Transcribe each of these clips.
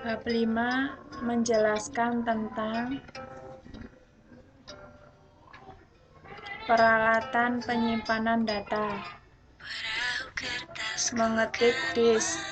Bab 5 menjelaskan tentang peralatan penyimpanan data. Mengetik disk.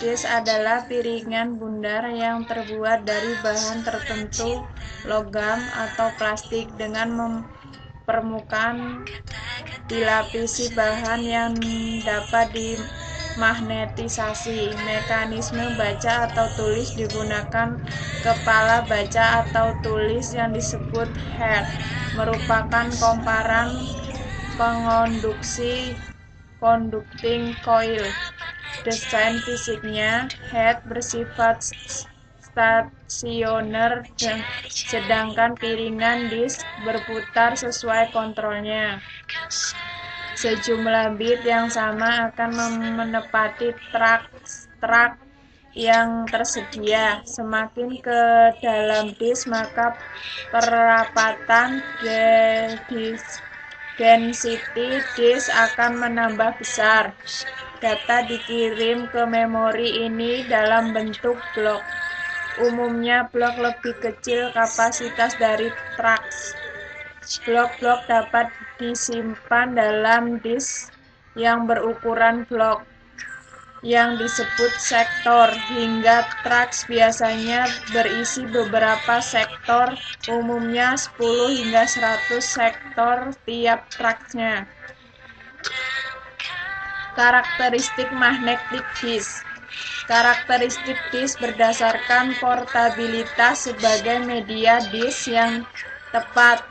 Disk adalah piringan bundar yang terbuat dari bahan tertentu, logam atau plastik, dengan permukaan dilapisi bahan yang dapat dimagnetisasi. Mekanisme baca atau tulis digunakan kepala baca atau tulis yang disebut head, merupakan komparan pengonduksi conducting coil. Desain fisiknya, head bersifat stasioner sedangkan piringan disk berputar sesuai kontrolnya. Sejumlah bit yang sama akan menepati track yang tersedia. Semakin ke dalam disk, maka perapatan density disk akan menambah besar. Data dikirim ke memori ini dalam bentuk blok. Umumnya blok lebih kecil kapasitas dari tracks. Blok-blok dapat disimpan dalam disk yang berukuran blok, yang disebut sektor, hingga tracks biasanya berisi beberapa sektor, umumnya 10 hingga 100 sektor tiap tracksnya. Karakteristik magnetic disk. Karakteristik disk berdasarkan portabilitas sebagai media disk yang tepat,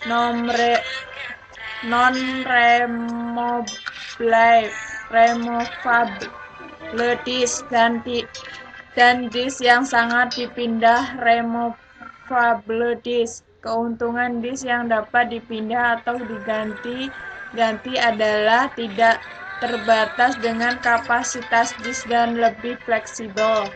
non-removable disk, dan disk yang sangat dipindah removable disk. Keuntungan disk yang dapat dipindah atau diganti adalah tidak terbatas dengan kapasitas disk dan lebih fleksibel.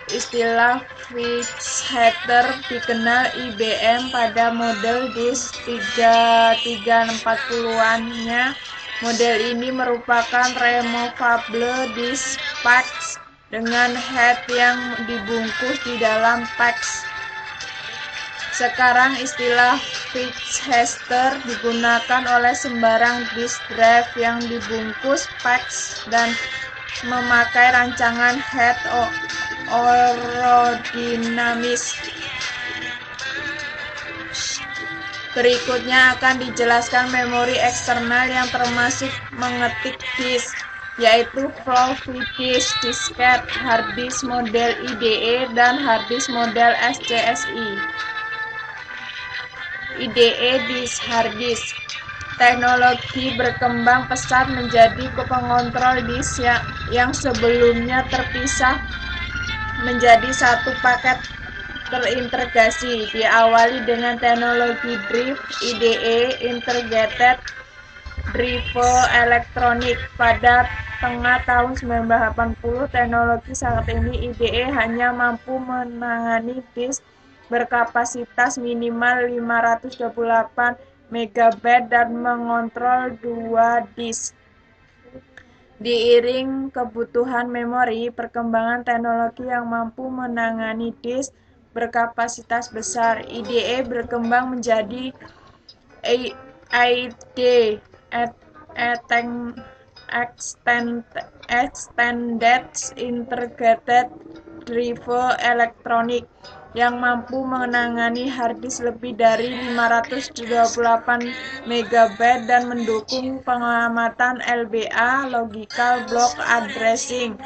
Istilah Fitzhetter dikenal IBM pada model disk 3340-nya. Model ini merupakan removable disk packs dengan head yang dibungkus di dalam packs. Sekarang istilah Fitzhetter digunakan oleh sembarang disk drive yang dibungkus packs dan memakai rancangan head aerodinamis. Berikutnya akan dijelaskan memori eksternal yang termasuk mengetik disk, yaitu floppy disk, disket, hard disk model IDE, dan hard disk model SCSI. IDE disk, hard disk. Teknologi berkembang pesat menjadi pengontrol disk yang sebelumnya terpisah menjadi satu paket terintegrasi. Diawali dengan teknologi drive IDE, Integrated Drive Electronic. Pada tengah tahun 1980, teknologi saat ini IDE hanya mampu menangani disk berkapasitas minimal 528 MB dan mengontrol 2 disk. Diiring kebutuhan memori, perkembangan teknologi yang mampu menangani disk berkapasitas besar, IDE berkembang menjadi EID, Extended Integrated Drive Electronic, yang mampu menangani hard disk lebih dari 528 MB dan mendukung pengamatan LBA, Logical Block Addressing,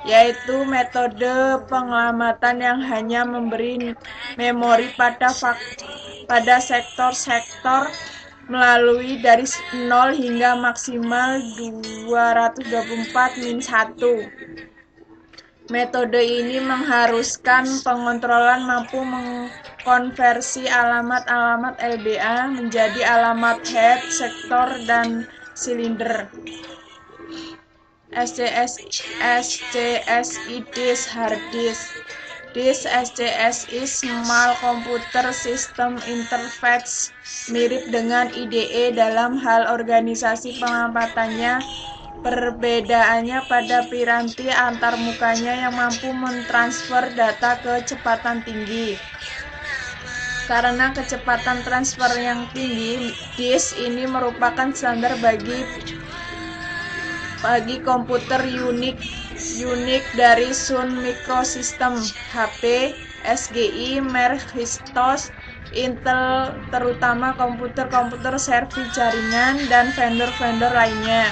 yaitu metode pengamatan yang hanya memberi memori pada sektor-sektor melalui dari 0 hingga maksimal 224-1. Metode ini mengharuskan pengontrolan mampu mengkonversi alamat-alamat LBA menjadi alamat head, sektor, dan silinder. SCSI disk, hard disk. Disk SCSI Small Computer System Interface mirip dengan IDE dalam hal organisasi pengampatannya. Perbedaannya pada piranti antarmukanya yang mampu mentransfer data kecepatan tinggi. Karena kecepatan transfer yang tinggi, disk ini merupakan standar bagi komputer unik dari Sun Microsystems, HP, SGI, Macintosh, Intel, terutama komputer-komputer servis jaringan, dan vendor-vendor lainnya.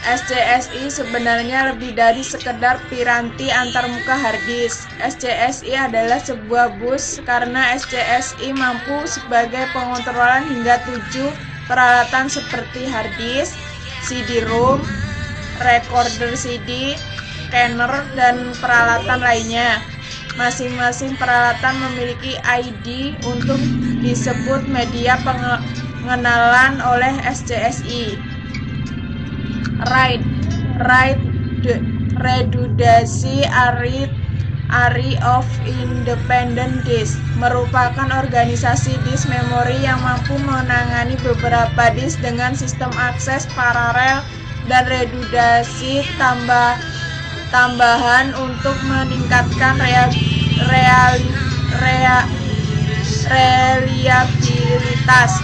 SCSI sebenarnya lebih dari sekedar piranti antarmuka harddisk. SCSI adalah sebuah bus karena SCSI mampu sebagai pengontrolan hingga 7 peralatan seperti harddisk, CD-ROM, recorder CD, scanner, dan peralatan lainnya. Masing-masing peralatan memiliki ID untuk disebut media pengenalan oleh SCSI. Redundancy Array of Independent Disk merupakan organisasi disk memori yang mampu menangani beberapa disk dengan sistem akses paralel dan redundansi tambahan untuk meningkatkan reliabilitas.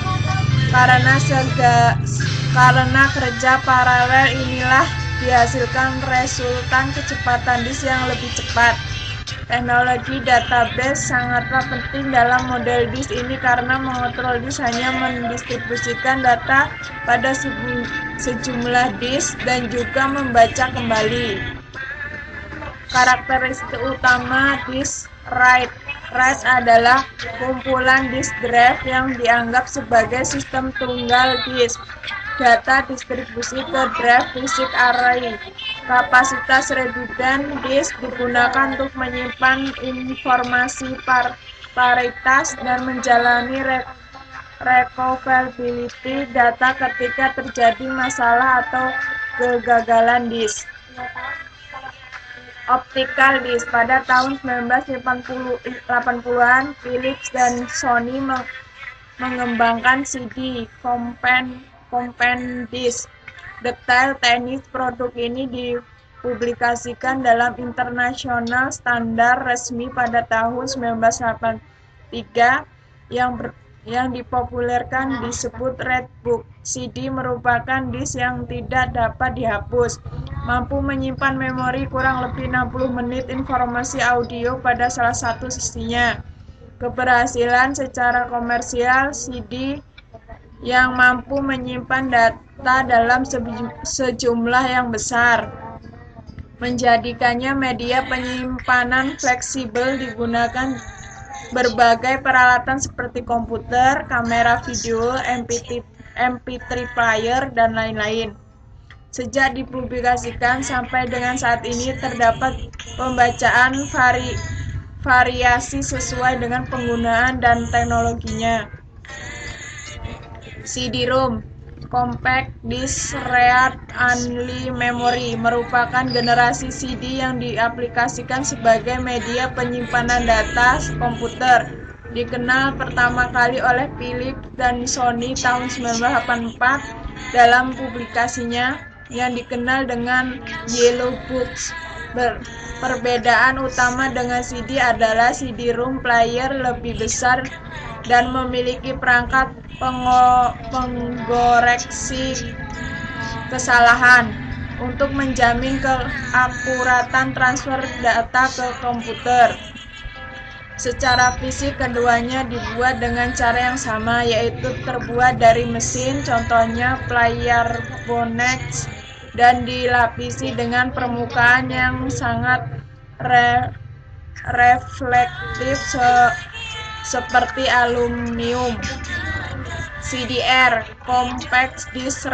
Karena kerja paralel inilah dihasilkan resultan kecepatan disk yang lebih cepat. Teknologi database sangatlah penting dalam model disk ini karena mengontrol disk hanya mendistribusikan data pada sejumlah disk dan juga membaca kembali. Karakteristik utama disk RAID. RAID adalah kumpulan disk drive yang dianggap sebagai sistem tunggal disk. Data distribusi ke drive fisik array. Kapasitas redundan disk digunakan untuk menyimpan informasi paritas dan menjalani recoverability data ketika terjadi masalah atau kegagalan disk. Optical disk. Pada tahun 1980-an, Philips dan Sony mengembangkan CD compact disc. Detail teknis produk ini dipublikasikan dalam internasional standar resmi pada tahun 1983 yang dipopulerkan disebut Redbook. CD merupakan disk yang tidak dapat dihapus, mampu menyimpan memori kurang lebih 60 menit informasi audio pada salah satu sisinya. Keberhasilan secara komersial CD yang mampu menyimpan data dalam sejumlah yang besar menjadikannya media penyimpanan fleksibel digunakan berbagai peralatan seperti komputer, kamera video, MP3 player, dan lain-lain. Sejak dipublikasikan sampai dengan saat ini terdapat pembacaan variasi sesuai dengan penggunaan dan teknologinya. CD-ROM, Compact Disc Read-Only Memory, merupakan generasi CD yang diaplikasikan sebagai media penyimpanan data komputer. Dikenal pertama kali oleh Philips dan Sony tahun 1984 dalam publikasinya yang dikenal dengan Yellow Books. Perbedaan utama dengan CD adalah CD-ROM player lebih besar dan memiliki perangkat pengkoreksi kesalahan untuk menjamin keakuratan transfer data ke komputer. Secara fisik keduanya dibuat dengan cara yang sama, yaitu terbuat dari mesin, contohnya player Bonex, dan dilapisi dengan permukaan yang sangat reflektif seperti aluminium. CDR, Compact Disc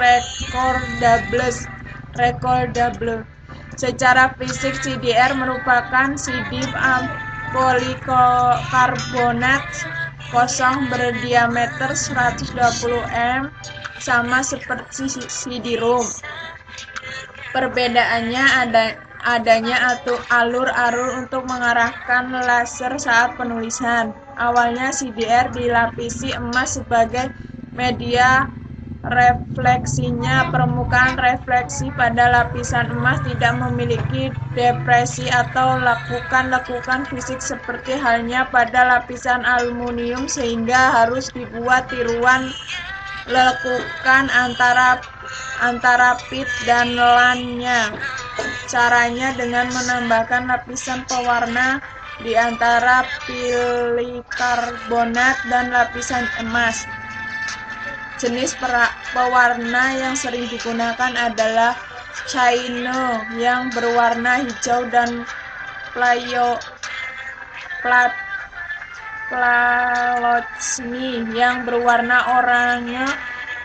Recordable. Secara fisik CDR merupakan CD polikarbonat kosong berdiameter 120 mm, sama seperti CD-ROM. Perbedaannya adanya alur-alur untuk mengarahkan laser saat penulisan. Awalnya CDR dilapisi emas sebagai media refleksinya. Permukaan refleksi pada lapisan emas tidak memiliki depresi atau lekukan-lekukan fisik seperti halnya pada lapisan aluminium, sehingga harus dibuat tiruan lekukan antara pit dan LAN-nya. Caranya dengan menambahkan lapisan pewarna di antara polikarbonat dan lapisan emas. Jenis pewarna yang sering digunakan adalah Caino yang berwarna hijau dan Palochny yang berwarna oranye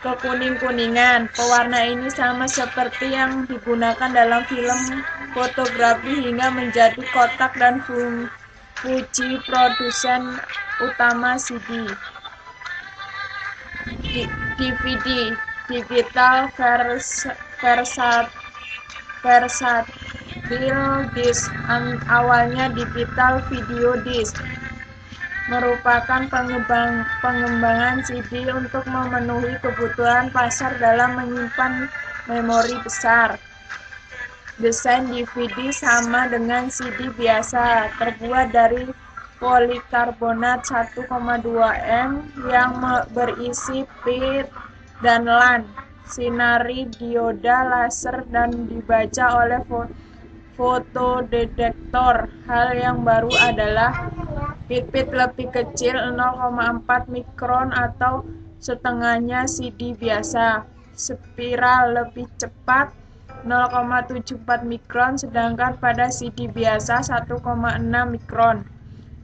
kekuning-kuningan. Pewarna ini sama seperti yang digunakan dalam film fotografi hingga menjadi kotak dan fungsi produsen utama CD. DVD Digital Versatile Disc, awalnya digital video disc, merupakan pengembangan CD untuk memenuhi kebutuhan pasar dalam menyimpan memori besar. Desain DVD sama dengan CD biasa, terbuat dari polikarbonat 1,2 M yang berisi pit dan LAN, sinari dioda laser, dan dibaca oleh fotodetektor. Hal yang baru adalah pit lebih kecil 0,4 mikron atau setengahnya CD biasa, spiral lebih cepat 0,74 mikron, sedangkan pada CD biasa 1,6 mikron.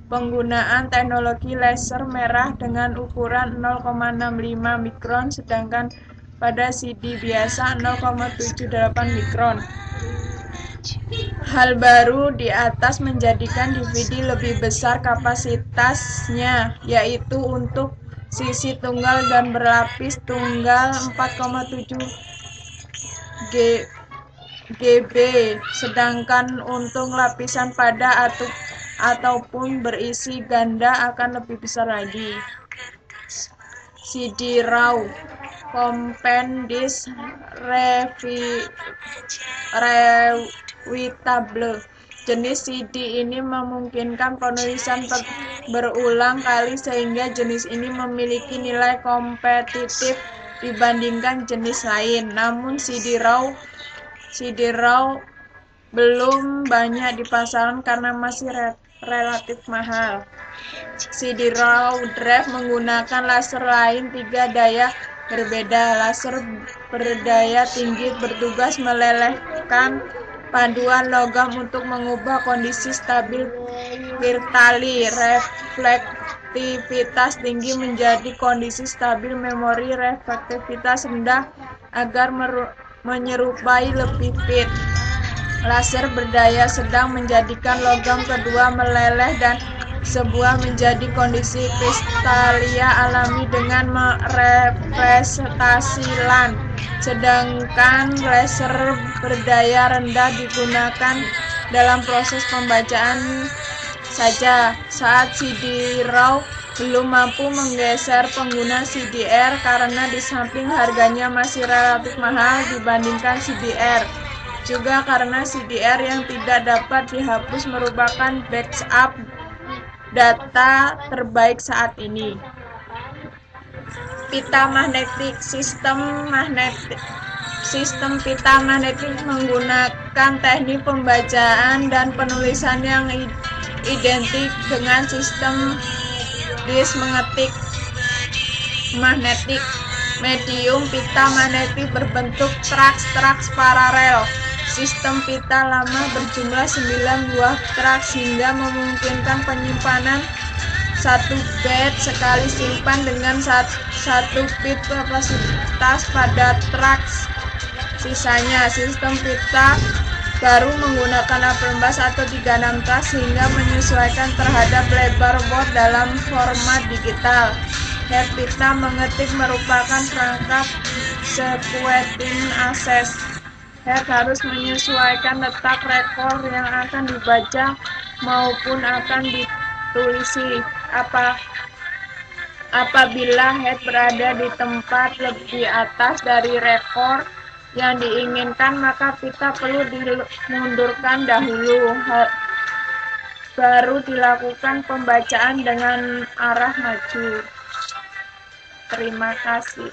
Penggunaan teknologi laser merah dengan ukuran 0,65 mikron, sedangkan pada CD biasa 0,78 mikron. Hal baru di atas menjadikan DVD lebih besar kapasitasnya, yaitu untuk sisi tunggal dan berlapis tunggal 4,7 GB, sedangkan untuk lapisan pada ataupun berisi ganda akan lebih besar lagi. CD-RAW Compact Disc Rewritable. Jenis CD ini memungkinkan penulisan berulang kali, sehingga jenis ini memiliki nilai kompetitif dibandingkan jenis lain. Namun CD-RAW belum banyak di pasaran karena masih relatif mahal. CD-RAW drive menggunakan laser lain 3 daya berbeda. Laser berdaya tinggi bertugas melelehkan paduan logam untuk mengubah kondisi stabil virtually reflektivitas tinggi menjadi kondisi stabil memori reflektivitas rendah agar menyerupai lebih fit. Laser berdaya sedang menjadikan logam kedua meleleh dan sebuah menjadi kondisi kristalia alami dengan merepresentasi LAN, sedangkan laser berdaya rendah digunakan dalam proses pembacaan saja. Saat CD-RAW belum mampu menggeser pengguna CDR karena di samping harganya masih relatif mahal dibandingkan CDR, juga karena CDR yang tidak dapat dihapus merupakan backup data terbaik saat ini. Pita magnetik. Sistem pita magnetik menggunakan teknik pembacaan dan penulisan yang identik dengan sistem disk mengetik magnetik. Medium pita magnetik berbentuk traks paralel. Sistem pita lama berjumlah 9 buah traks hingga memungkinkan penyimpanan 1 byte sekali simpan dengan 1 bit kapasitas pada traks sisanya. Sistem pita baru menggunakan 18 atau 36 traks hingga menyesuaikan terhadap lebar board dalam format digital. Head pita mengetik merupakan perangkat sequencing access. Head harus menyesuaikan letak rekor yang akan dibaca maupun akan ditulisi. Apabila head berada di tempat lebih atas dari rekor yang diinginkan, maka pita perlu dimundurkan dahulu, baru dilakukan pembacaan dengan arah maju. Terima kasih.